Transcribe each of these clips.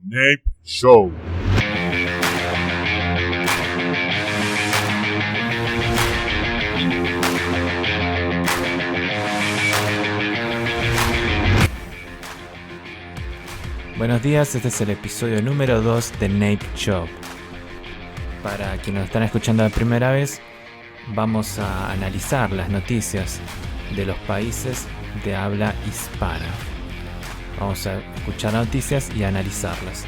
Nape Show. Buenos días, este es el episodio número 2 de Nape Show. Para quienes nos están escuchando la primera vez, vamos a analizar las noticias de los países de habla hispana. Vamos a escuchar noticias y analizarlas.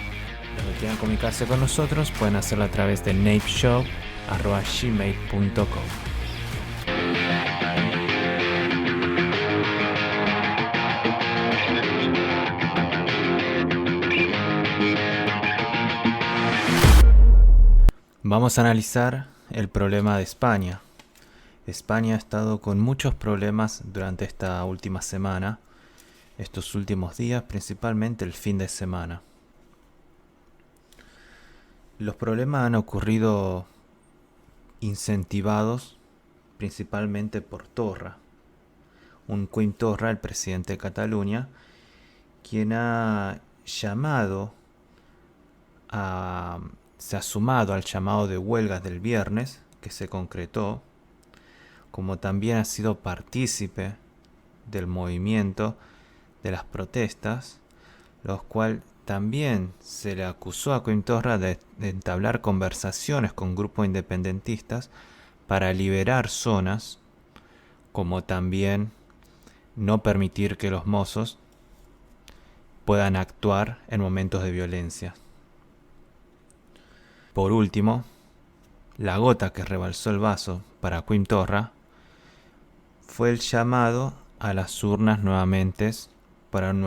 Los que quieran comunicarse con nosotros pueden hacerlo a través de napeshow@gmail.com. Vamos a analizar el problema de España. España ha estado con muchos problemas durante esta última semana, estos últimos días, principalmente el fin de semana. Los problemas han ocurrido incentivados principalmente por Torra, un Quim Torra, el presidente de Cataluña, quien se ha sumado al llamado de huelgas del viernes, que se concretó, como también ha sido partícipe del movimiento de las protestas, los cuales también se le acusó a Quim Torra de entablar conversaciones con grupos independentistas para liberar zonas, como también no permitir que los mozos puedan actuar en momentos de violencia. Por último, la gota que rebalsó el vaso para Quim Torra fue el llamado a las urnas nuevamente para un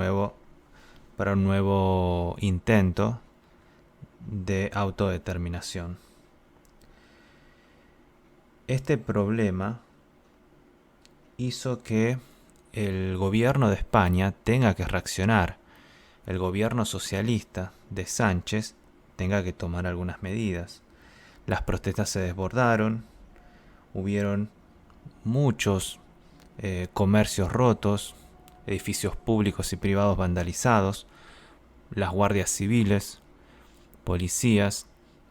nuevo intento de autodeterminación. Este problema hizo que el gobierno de España tenga que reaccionar. El gobierno socialista de Sánchez tenga que tomar algunas medidas. Las protestas se desbordaron, hubieron muchos comercios rotos, edificios públicos y privados vandalizados, las guardias civiles, policías,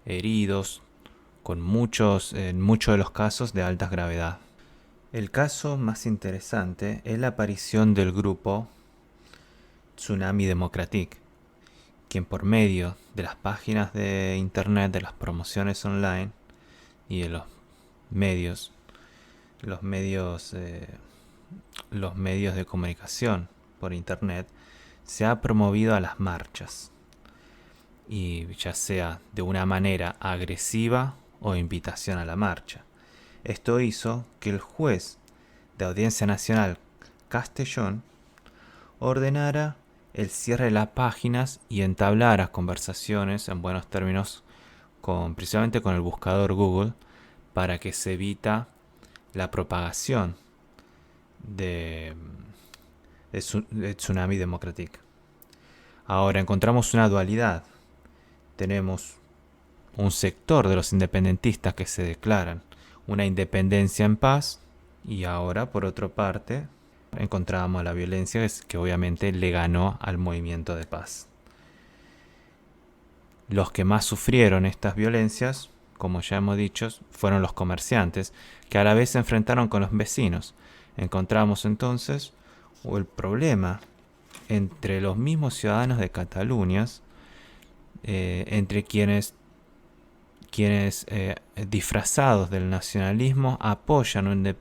heridos, con en muchos de los casos de alta gravedad. El caso más interesante es la aparición del grupo Tsunami Democratic, quien por medio de las páginas de internet, de las promociones online y de los medios de comunicación por internet, se ha promovido a las marchas, y ya sea de una manera agresiva o invitación a la marcha. Esto hizo que el juez de Audiencia Nacional Castellón ordenara el cierre de las páginas y entablara conversaciones en buenos términos precisamente con el buscador Google, para que se evita la propagación de Tsunami Democratic. Ahora encontramos una dualidad. Tenemos un sector de los independentistas que se declaran una independencia en paz, y ahora por otra parte encontrábamos la violencia que obviamente le ganó al movimiento de paz. Los que más sufrieron estas violencias, como ya hemos dicho, fueron los comerciantes, que a la vez se enfrentaron con los vecinos. Encontramos entonces el problema entre los mismos ciudadanos de Cataluña, entre quienes disfrazados del nacionalismo apoyan una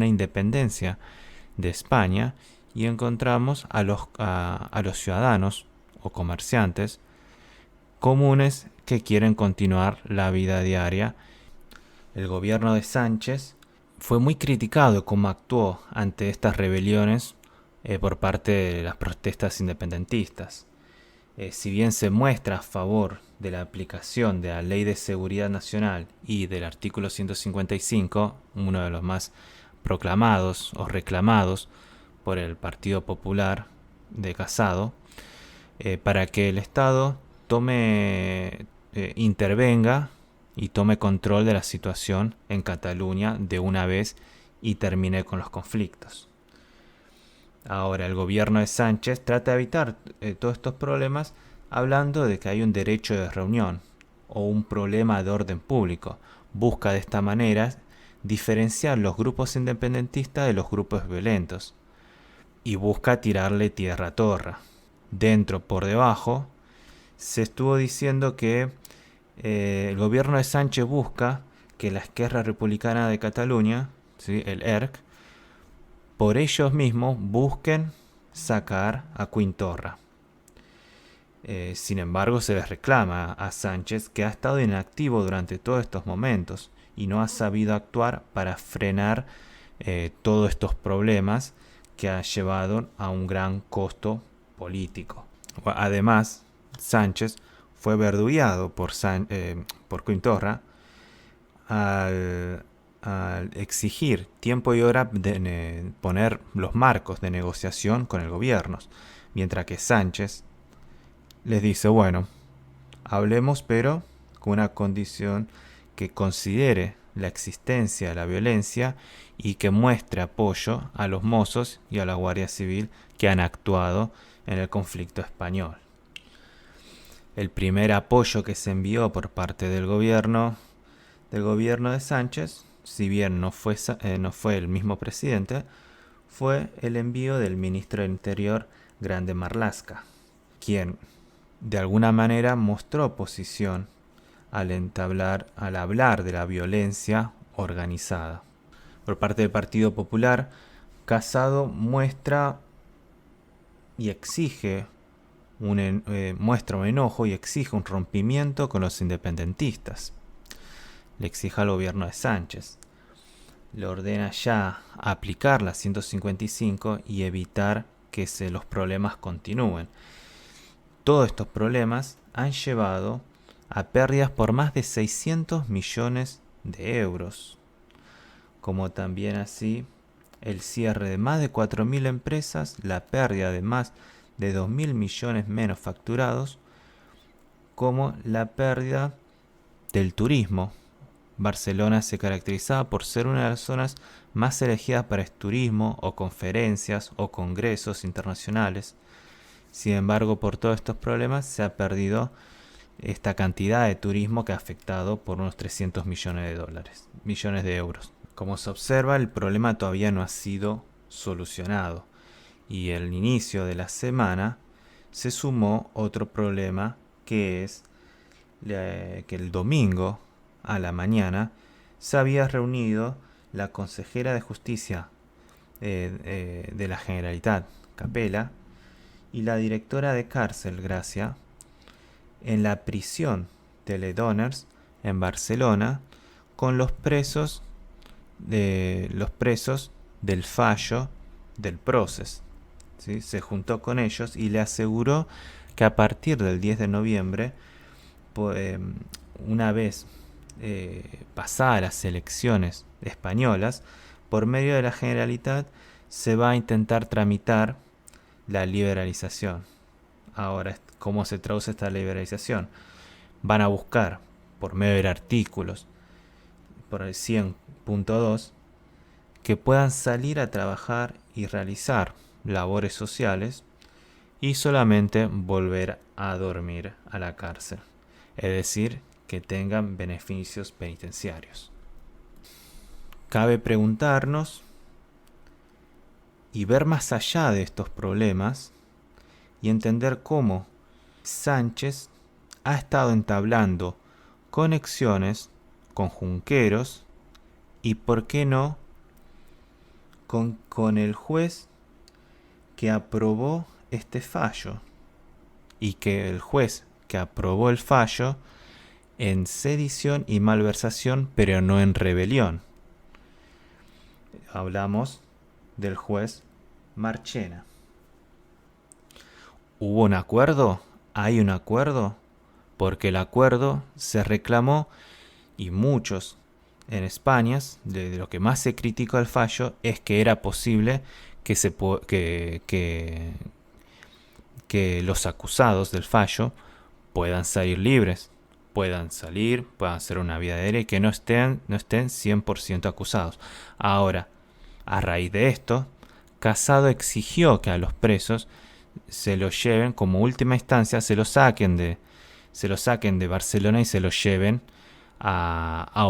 independencia de España, y encontramos a los ciudadanos o comerciantes comunes que quieren continuar la vida diaria. El gobierno de Sánchez fue muy criticado cómo actuó ante estas rebeliones por parte de las protestas independentistas. Si bien se muestra a favor de la aplicación de la Ley de Seguridad Nacional y del artículo 155, uno de los más proclamados o reclamados por el Partido Popular de Casado, para que el Estado intervenga y tome control de la situación en Cataluña de una vez y termine con los conflictos. Ahora, el gobierno de Sánchez trata de evitar todos estos problemas hablando de que hay un derecho de reunión o un problema de orden público. Busca de esta manera diferenciar los grupos independentistas de los grupos violentos y busca tirarle tierra a Torra. Dentro, por debajo, se estuvo diciendo que el gobierno de Sánchez busca que la Esquerra Republicana de Cataluña, ¿sí?, el ERC, por ellos mismos busquen sacar a Quim Torra. Sin embargo, se les reclama a Sánchez que ha estado inactivo durante todos estos momentos y no ha sabido actuar para frenar todos estos problemas que ha llevado a un gran costo político. Además, Sánchez fue verdugueado por Quim Torra al exigir tiempo y hora de poner los marcos de negociación con el gobierno, mientras que Sánchez les dice, bueno, hablemos pero con una condición que considere la existencia de la violencia y que muestre apoyo a los mozos y a la Guardia Civil que han actuado en el conflicto español. El primer apoyo que se envió por parte del gobierno de Sánchez, si bien no fue el mismo presidente, fue el envío del ministro del Interior, Grande Marlaska, quien de alguna manera mostró oposición al hablar de la violencia organizada. Por parte del Partido Popular, Casado muestra y exige muestra un enojo y exige un rompimiento con los independentistas. Le exige al gobierno de Sánchez. Le ordena ya aplicar la 155 y evitar que los problemas continúen. Todos estos problemas han llevado a pérdidas por más de 600 millones de euros, como también así el cierre de más de 4.000 empresas, la pérdida de más de 2.000 millones menos facturados, como la pérdida del turismo. Barcelona se caracterizaba por ser una de las zonas más elegidas para el turismo o conferencias o congresos internacionales. Sin embargo, por todos estos problemas se ha perdido esta cantidad de turismo que ha afectado por unos 300 millones de euros. Como se observa, el problema todavía no ha sido solucionado y el inicio de la semana se sumó otro problema, que es que el domingo a la mañana se había reunido la consejera de Justicia de la Generalitat, Capella, y la directora de cárcel, Gracia, en la prisión de Lledoners en Barcelona con los presos del fallo del Procés. ¿Sí? Se juntó con ellos y le aseguró que a partir del 10 de noviembre, una vez pasadas las elecciones españolas, por medio de la Generalitat se va a intentar tramitar la liberalización. Ahora, ¿cómo se traduce esta liberalización? Van a buscar, por medio de artículos, por el 100.2, que puedan salir a trabajar y realizar labores sociales y solamente volver a dormir a la cárcel. Es decir, que tengan beneficios penitenciarios. Cabe preguntarnos y ver más allá de estos problemas y entender cómo Sánchez ha estado entablando conexiones con Junqueros y, por qué no, con el juez que aprobó este fallo, y que el juez que aprobó el fallo en sedición y malversación, pero no en rebelión. Hablamos del juez Marchena. ¿Hubo un acuerdo? ¿Hay un acuerdo? Porque el acuerdo se reclamó, y muchos en España, de lo que más se criticó al fallo, es que era posible que los acusados del fallo puedan salir libres, puedan hacer una vida de derecho y que no estén 100% acusados. Ahora, a raíz de esto, Casado exigió que a los presos se los lleven, como última instancia, se los saquen de Barcelona y se los lleven a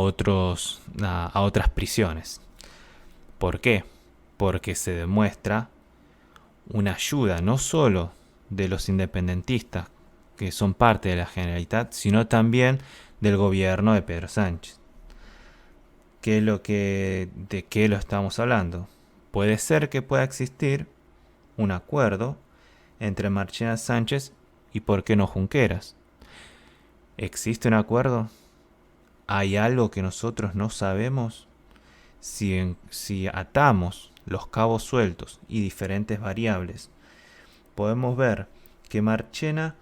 otras prisiones. ¿Por qué? Porque se demuestra una ayuda no solo de los independentistas, que son parte de la Generalitat, sino también del gobierno de Pedro Sánchez. ¿De qué lo estamos hablando? Puede ser que pueda existir un acuerdo entre Marchena Sánchez y, ¿por qué no, Junqueras? ¿Existe un acuerdo? ¿Hay algo que nosotros no sabemos? Si atamos los cabos sueltos y diferentes variables, podemos ver que Marchena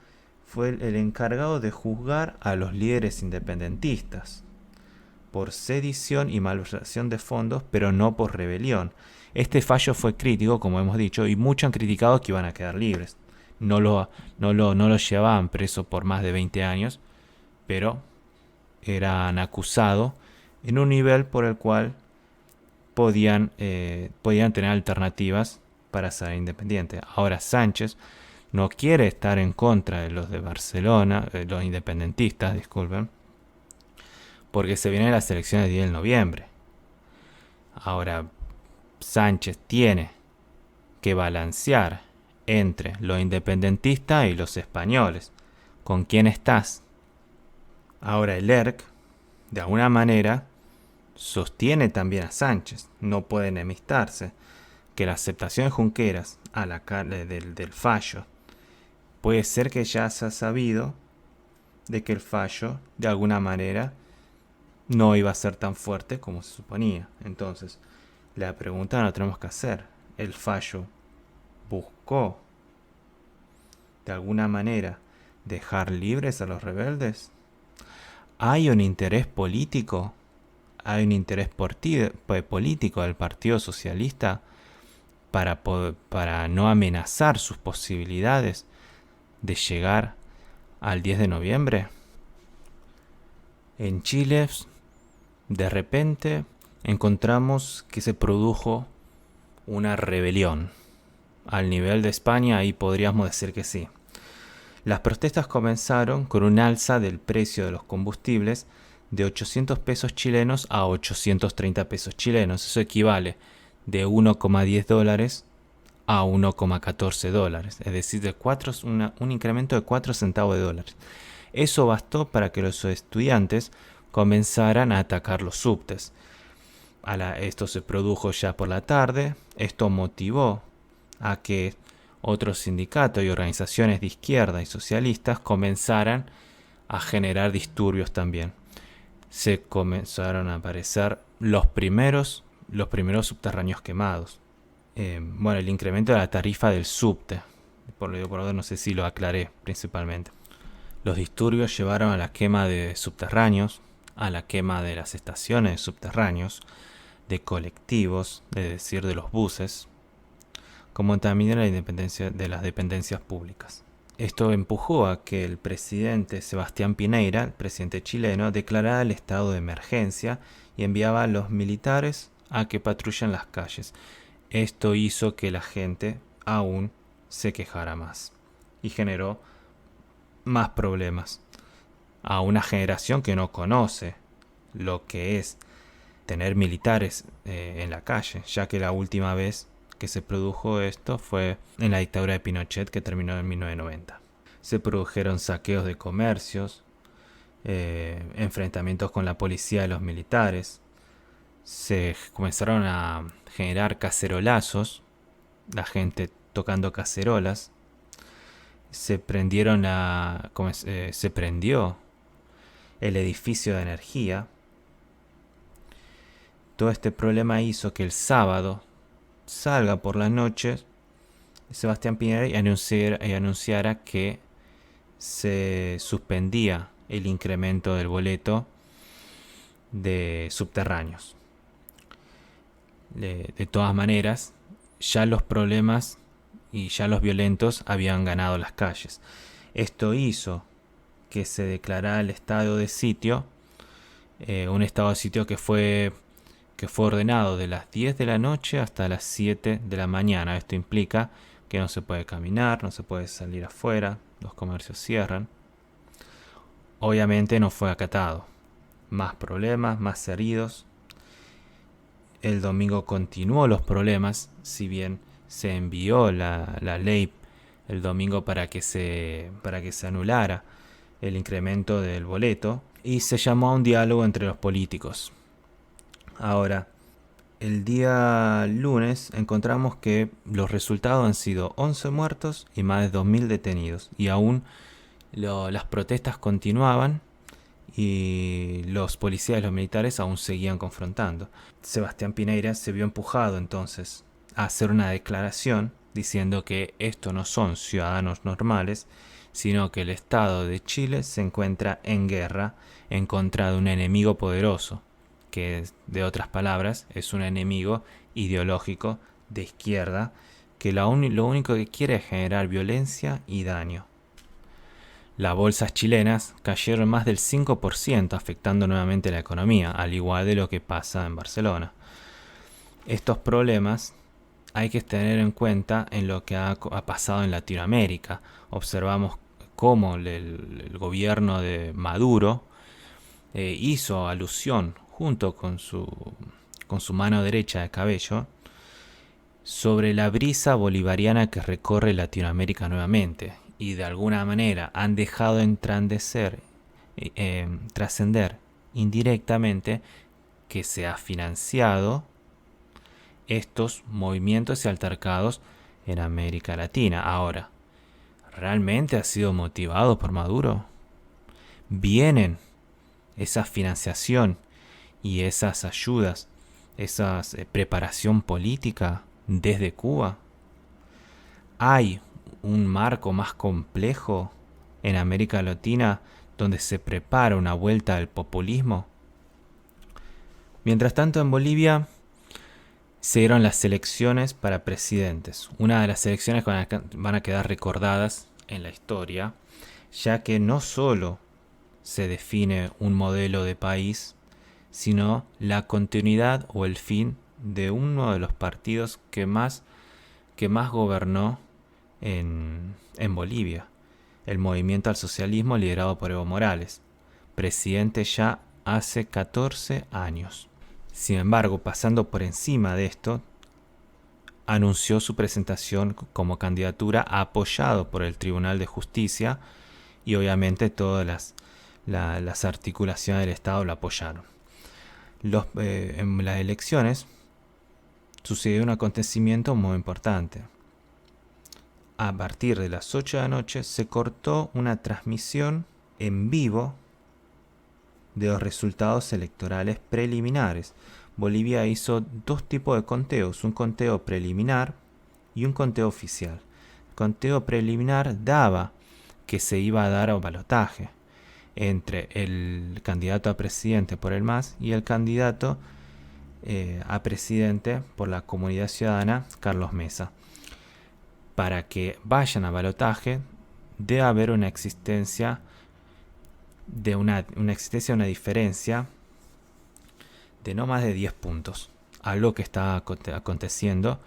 fue el encargado de juzgar a los líderes independentistas por sedición y malversación de fondos, pero no por rebelión. Este fallo fue crítico, como hemos dicho, y muchos han criticado que iban a quedar libres. No lo llevaban preso por más de 20 años, pero eran acusados en un nivel por el cual podían tener alternativas para ser independientes. Ahora Sánchez no quiere estar en contra de los de Barcelona, los independentistas, disculpen, porque se vienen las elecciones del 10 de noviembre. Ahora Sánchez tiene que balancear entre los independentistas y los españoles. ¿Con quién estás? Ahora el ERC, de alguna manera, sostiene también a Sánchez. No puede enemistarse. Que la aceptación de Junqueras del fallo puede ser que ya se ha sabido de que el fallo, de alguna manera, no iba a ser tan fuerte como se suponía. Entonces, la pregunta no tenemos que hacer. ¿El fallo buscó, de alguna manera, dejar libres a los rebeldes? ¿Hay un interés político? ¿Hay un interés político del Partido Socialista para no amenazar sus posibilidades de llegar al 10 de noviembre? En Chile, de repente, encontramos que se produjo una rebelión. Al nivel de España, ahí podríamos decir que sí. Las protestas comenzaron con un alza del precio de los combustibles de 800 pesos chilenos a 830 pesos chilenos. Eso equivale de 1,10 dólares a 1,14 dólares. Es decir, un incremento de 4 centavos de dólares. Eso bastó para que los estudiantes comenzaran a atacar los subtes. Esto se produjo ya por la tarde. Esto motivó a que otros sindicatos y organizaciones de izquierda y socialistas comenzaran a generar disturbios también. Se comenzaron a aparecer los primeros subterráneos quemados. El incremento de la tarifa del subte. Por ahora no sé si lo aclaré principalmente. Los disturbios llevaron a la quema de subterráneos, a la quema de las estaciones de subterráneos, de colectivos, es decir, de los buses, como también de las dependencias públicas. Esto empujó a que el presidente Sebastián Piñera, el presidente chileno, declarara el estado de emergencia y enviaba a los militares a que patrullen las calles. Esto hizo que la gente aún se quejara más y generó más problemas a una generación que no conoce lo que es tener militares en la calle, ya que la última vez que se produjo esto fue en la dictadura de Pinochet, que terminó en 1990. Se produjeron saqueos de comercios, enfrentamientos con la policía y los militares, se comenzaron a generar cacerolazos, la gente tocando cacerolas, se prendió el edificio de energía. Todo este problema hizo que el sábado salga por las noches Sebastián Piñera y anunciara que se suspendía el incremento del boleto de subterráneos. De todas maneras, ya los problemas y ya los violentos habían ganado las calles. Esto hizo que se declarara el estado de sitio, un estado de sitio que que fue ordenado de las 10 de la noche hasta las 7 de la mañana. Esto implica que no se puede caminar, no se puede salir afuera, los comercios cierran. Obviamente no fue acatado. Más problemas, más heridos. El domingo continuó los problemas, si bien se envió la ley el domingo para que se anulara el incremento del boleto y se llamó a un diálogo entre los políticos. Ahora, el día lunes encontramos que los resultados han sido 11 muertos y más de 2.000 detenidos. Y aún las protestas continuaban y los policías y los militares aún seguían confrontando. Sebastián Piñera se vio empujado entonces a hacer una declaración diciendo que estos no son ciudadanos normales, sino que el Estado de Chile se encuentra en guerra en contra de un enemigo poderoso, que de otras palabras es un enemigo ideológico de izquierda que lo único que quiere es generar violencia y daño. Las bolsas chilenas cayeron más del 5%, afectando nuevamente la economía, al igual de lo que pasa en Barcelona. Estos problemas hay que tener en cuenta en lo que ha pasado en Latinoamérica. Observamos cómo el gobierno de Maduro hizo alusión junto con su mano derecha de Cabello sobre la brisa bolivariana que recorre Latinoamérica nuevamente, y de alguna manera han dejado trascender indirectamente que se ha financiado estos movimientos y altercados en América Latina. Ahora, ¿realmente ha sido motivado por Maduro? ¿Vienen esa financiación y esas ayudas, esa preparación política desde Cuba? ¿Hay un marco más complejo en América Latina donde se prepara una vuelta al populismo? Mientras tanto, en Bolivia se dieron las elecciones para presidentes. Una de las elecciones que van a quedar recordadas en la historia, ya que no solo se define un modelo de país, sino la continuidad o el fin de uno de los partidos que más gobernó en Bolivia, el Movimiento al Socialismo liderado por Evo Morales, presidente ya hace 14 años. Sin embargo, pasando por encima de esto, anunció su presentación como candidatura apoyado por el Tribunal de Justicia y obviamente todas las articulaciones del Estado lo apoyaron. En las elecciones sucedió un acontecimiento muy importante. A partir de las 8 de la noche se cortó una transmisión en vivo de los resultados electorales preliminares. Bolivia hizo dos tipos de conteos, un conteo preliminar y un conteo oficial. El conteo preliminar daba que se iba a dar un balotaje entre el candidato a presidente por el MAS y el candidato a presidente por la Comunidad Ciudadana, Carlos Mesa. Para que vayan a balotaje debe haber una existencia de una diferencia de no más de 10 puntos, algo que está aconteciendo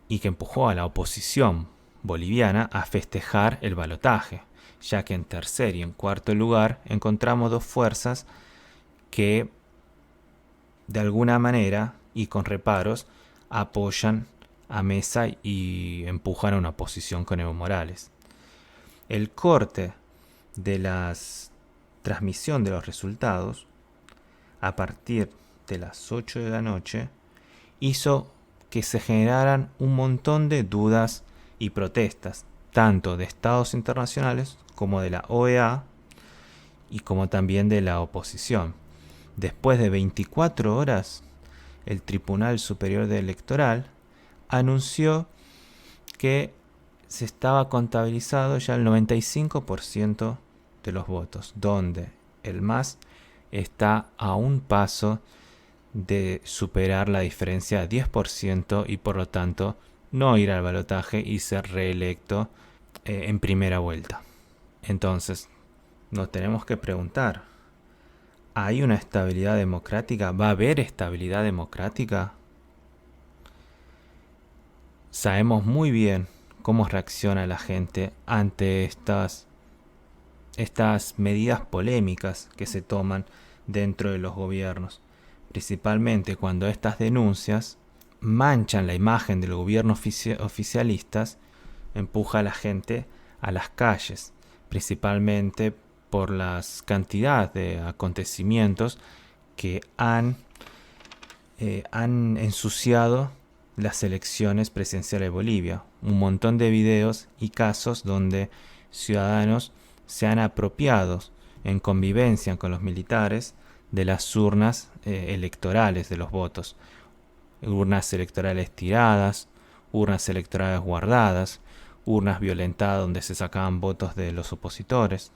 y que empujó a la oposición boliviana a festejar el balotaje, ya que en tercer y en cuarto lugar encontramos dos fuerzas que de alguna manera y con reparos apoyan a Mesa y empujan a una oposición con Evo Morales. El corte de la transmisión de los resultados a partir de las 8 de la noche hizo que se generaran un montón de dudas y protestas, tanto de estados internacionales como de la OEA y como también de la oposición. Después de 24 horas, el Tribunal Superior Electoral anunció que se estaba contabilizado ya el 95% de los votos, donde el MAS está a un paso de superar la diferencia de 10% y por lo tanto no ir al balotaje y ser reelecto en primera vuelta. Entonces, nos tenemos que preguntar, ¿Hay una estabilidad democrática? ¿Va a haber estabilidad democrática? Sabemos muy bien cómo reacciona la gente ante estas medidas polémicas que se toman dentro de los gobiernos, principalmente cuando estas denuncias manchan la imagen del gobierno oficialistas, empuja a la gente a las calles, principalmente por las cantidades de acontecimientos que han ensuciado las elecciones presidenciales de Bolivia. Un montón de videos y casos donde ciudadanos se han apropiado en convivencia con los militares de las urnas electorales de los votos. Urnas electorales tiradas, urnas electorales guardadas, urnas violentadas donde se sacaban votos de los opositores.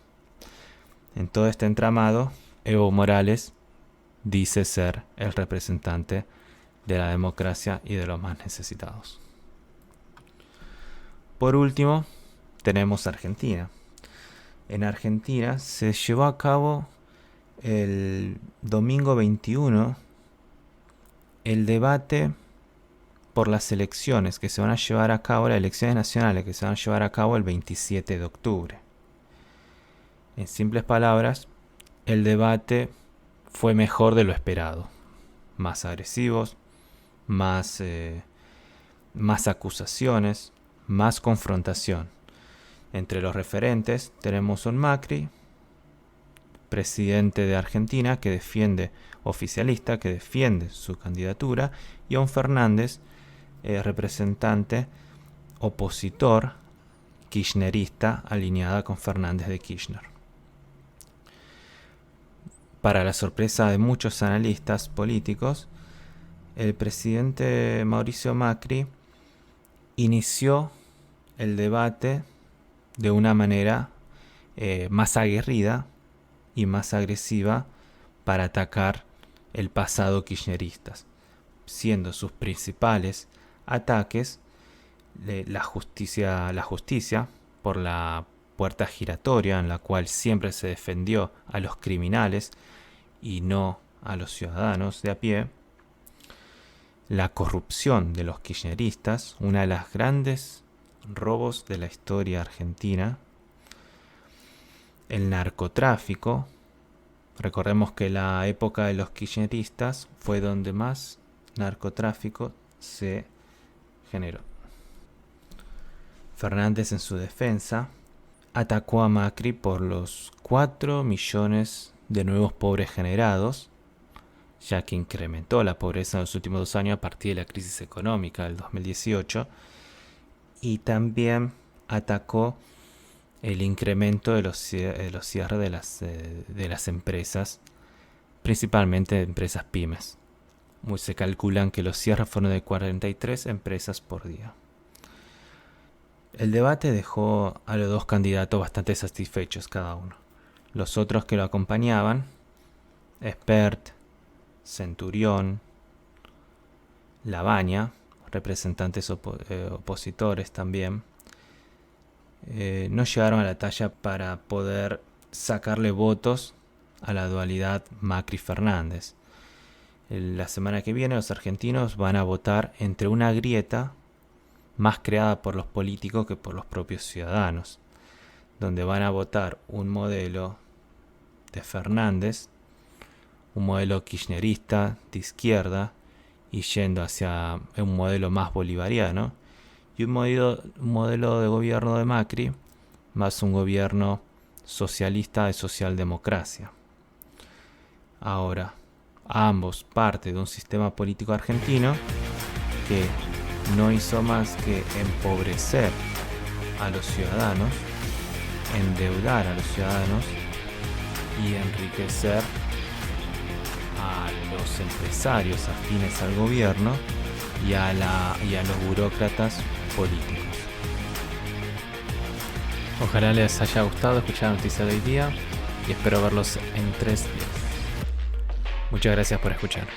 En todo este entramado, Evo Morales dice ser el representante de la democracia y de los más necesitados. Por último, tenemos Argentina. En Argentina se llevó a cabo el domingo 21 el debate por las elecciones que se van a llevar a cabo, las elecciones nacionales que se van a llevar a cabo el 27 de octubre. En simples palabras, el debate fue mejor de lo esperado. Más agresivos, más acusaciones, más confrontación. Entre los referentes tenemos un Macri, presidente de Argentina, que defiende, oficialista, que defiende su candidatura, y a un Fernández, representante opositor kirchnerista, alineada con Fernández de Kirchner. Para la sorpresa de muchos analistas políticos, el presidente Mauricio Macri inició el debate de una manera más aguerrida y más agresiva para atacar el pasado kirchnerista, siendo sus principales ataques la justicia por la puerta giratoria, en la cual siempre se defendió a los criminales y no a los ciudadanos de a pie, la corrupción de los kirchneristas, una de las grandes robos de la historia argentina, el narcotráfico. Recordemos que la época de los kirchneristas fue donde más narcotráfico se generó. Fernández, en su defensa, atacó a Macri por los 4 millones de nuevos pobres generados, ya que incrementó la pobreza en los últimos 2 años a partir de la crisis económica del 2018, y también atacó el incremento de los cierres de las empresas, principalmente empresas pymes. Se calculan que los cierres fueron de 43 empresas por día. El debate dejó a los dos candidatos bastante satisfechos cada uno. Los otros que lo acompañaban, Espert, Centurión, Labaña, representantes opositores también, no llegaron a la talla para poder sacarle votos a la dualidad Macri-Fernández. La semana que viene los argentinos van a votar entre una grieta más creada por los políticos que por los propios ciudadanos, donde van a votar un modelo de Fernández, un modelo kirchnerista de izquierda y yendo hacia un modelo más bolivariano, y un modelo de gobierno de Macri, más un gobierno socialista de socialdemocracia. Ahora, ambos parte de un sistema político argentino que no hizo más que empobrecer a los ciudadanos, endeudar a los ciudadanos y enriquecer a los empresarios afines al gobierno y a los burócratas políticos. Ojalá les haya gustado escuchar la noticia de hoy día y espero verlos en 3 días. Muchas gracias por escuchar.